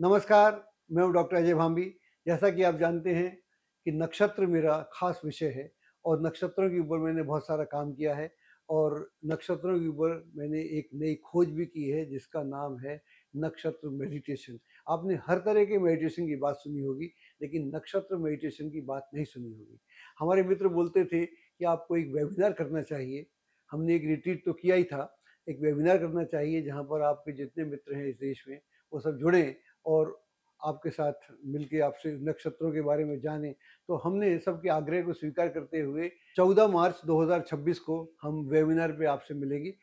नमस्कार, मैं हूँ डॉक्टर अजय भांबी। जैसा कि आप जानते हैं कि नक्षत्र मेरा खास विषय है और नक्षत्रों के ऊपर मैंने बहुत सारा काम किया है और नक्षत्रों के ऊपर मैंने एक नई खोज भी की है जिसका नाम है नक्षत्र मेडिटेशन। आपने हर तरह के मेडिटेशन की बात सुनी होगी, लेकिन नक्षत्र मेडिटेशन की बात नहीं सुनी होगी। हमारे मित्र बोलते थे कि आपको एक वेबिनार करना चाहिए। हमने एक रिट्रीट तो किया ही था, एक वेबिनार करना चाहिए जहाँ पर आपके जितने मित्र हैं इस देश में, वो सब जुड़ें और आपके साथ मिलके आपसे नक्षत्रों के बारे में जानें। तो हमने सबके आग्रह को स्वीकार करते हुए 14 मार्च 2026 को हम वेबिनार पे आपसे मिलेंगे।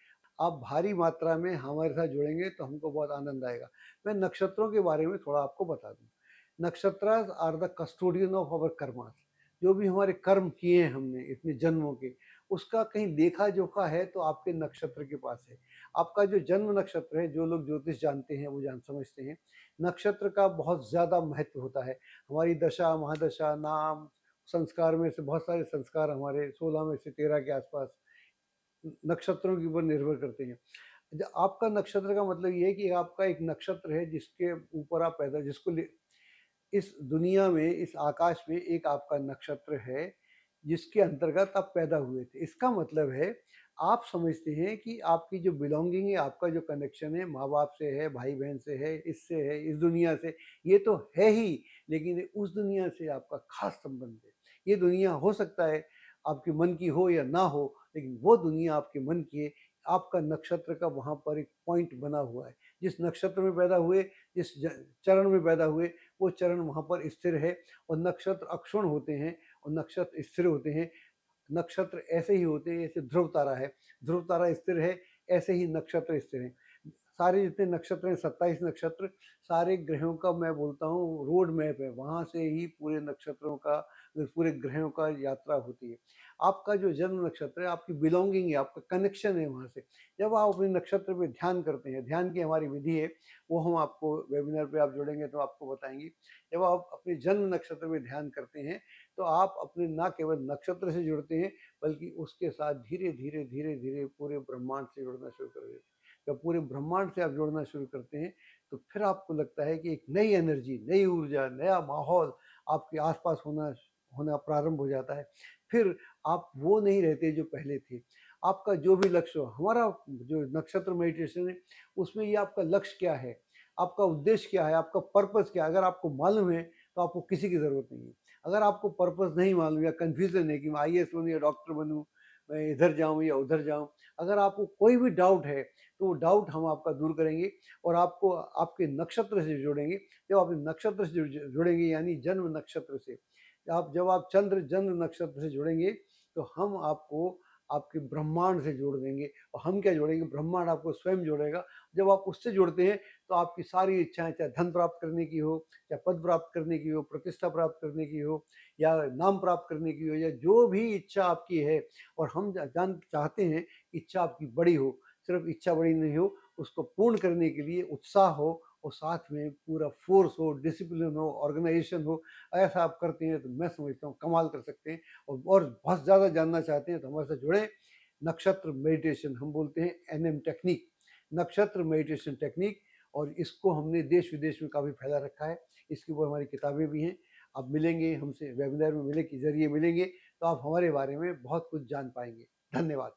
आप भारी मात्रा में हमारे साथ जुड़ेंगे तो हमको बहुत आनंद आएगा। मैं नक्षत्रों के बारे में थोड़ा आपको बता दूँ। Nakshatras are the custodian of our karmas. जो भी हमारे कर्म किए हैं हमने इतने जन्मों के, उसका कहीं देखा-जोखा है तो आपके नक्षत्र के पास है। आपका जो जन्म नक्षत्र है, जो लोग ज्योतिष जानते हैं वो जान समझते हैं, नक्षत्र का बहुत ज़्यादा महत्व होता है। हमारी दशा, महादशा, नाम, संस्कार में से बहुत सारे संस्कार हमारे 16 में से 13 के आसपास नक्षत्रों के ऊपर निर्भर करते हैं। आपका नक्षत्र का मतलब ये है कि आपका एक नक्षत्र है जिसके ऊपर आप पैदा जिसको इस दुनिया में, इस आकाश में एक आपका नक्षत्र है, जिसके अंतर्गत आप पैदा हुए थे। इसका मतलब है, आप समझते हैं कि आपकी जो बिलॉन्गिंग है, आपका जो कनेक्शन है, माँ-बाप से है, भाई-बहन से है, इस दुनिया से, ये तो है ही, लेकिन उस दुनिया से आपका खास संबंध है। ये दुनिया हो सकता है आपके मन की हो या ना हो, लेकिन वो दुनिया आपके मन की है। आपका नक्षत्र का वहाँ पर एक पॉइंट बना हुआ है। जिस नक्षत्र में पैदा हुए, जिस चरण में पैदा हुए, वो चरण वहाँ पर स्थिर है और नक्षत्र अक्षुण होते हैं और नक्षत्र स्थिर होते हैं। नक्षत्र ऐसे ही होते हैं जैसे ध्रुव तारा है, ध्रुव तारा स्थिर है, ऐसे ही नक्षत्र स्थिर हैं। सारे जितने नक्षत्र हैं, 27 नक्षत्र, सारे ग्रहों का मैं बोलता हूँ रोड मैप है, वहाँ से ही पूरे नक्षत्रों का, पूरे ग्रहों का यात्रा होती है। आपका जो जन्म नक्षत्र है, आपकी बिलॉन्गिंग है, आपका कनेक्शन है वहाँ से। जब आप अपने नक्षत्र पे ध्यान करते हैं, ध्यान की हमारी विधि है, वो हम आपको वेबिनार पे आप जुड़ेंगे तो आपको बताएँगे। जब आप अपने जन्म नक्षत्र में ध्यान करते हैं, तो आप अपने ना केवल नक्षत्र से जुड़ते हैं, बल्कि उसके साथ धीरे-धीरे, धीरे-धीरे पूरे ब्रह्मांड से जुड़ना शुरू कर देते हैं। जब पूरे ब्रह्मांड से आप जुड़ना शुरू करते हैं, तो फिर आपको लगता है कि एक नई एनर्जी, नई ऊर्जा, नया माहौल आपके आसपास होना होना प्रारंभ हो जाता है। फिर आप वो नहीं रहते जो पहले थे। आपका जो भी लक्ष्य हो, हमारा जो नक्षत्र मेडिटेशन है, उसमें ये आपका लक्ष्य क्या है? आपका उद्देश्य क्या है? आपका पर्पस क्या है? अगर आपको मालूम है, तो आपको किसी की ज़रूरत नहीं है। अगर आपको पर्पस नहीं मालूम या कन्फ्यूज़न है कि मैं आईएएस बनूँ या डॉक्टर बनूँ, मैं इधर जाऊँ या उधर जाऊँ, अगर आपको कोई भी डाउट है, तो वो डाउट हम आपका दूर करेंगे और आपको आपके नक्षत्र से जोड़ेंगे। जब आप नक्षत्र से जुड़ेंगे यानी जन्म नक्षत्र से, जब आप चंद्र जन्म नक्षत्र से जुड़ेंगे, तो हम आपको आपके ब्रह्मांड से जोड़ देंगे और हम क्या जोड़ेंगे, ब्रह्मांड आपको स्वयं जोड़ेगा। जब आप उससे जुड़ते हैं, तो आपकी सारी इच्छाएँ, चाहे धन प्राप्त करने की हो, चाहे पद प्राप्त करने की हो, प्रतिष्ठा प्राप्त करने की हो या नाम प्राप्त करने की हो या जो भी इच्छा आपकी है, और हम चाहते हैं इच्छा आपकी बड़ी हो, सिर्फ इच्छा बड़ी नहीं हो, उसको पूर्ण करने के लिए उत्साह हो और साथ में पूरा फ़ोर्स हो, डिसिप्लिन हो, ऑर्गेनाइज़ेशन हो। ऐसा आप करते हैं तो मैं समझता हूँ कमाल कर सकते हैं। और बहुत ज़्यादा जानना चाहते हैं तो हमारे साथ जुड़ें। नक्षत्र मेडिटेशन हम बोलते हैं एनएम टेक्निक, नक्षत्र मेडिटेशन टेक्निक, और इसको हमने देश-विदेश में काफ़ी फैला रखा है। इसके ऊपर हमारी किताबें भी हैं। आप मिलेंगे हमसे, वेबिनार में मिले के ज़रिए मिलेंगे, तो आप हमारे बारे में बहुत कुछ जान पाएँगे। धन्यवाद।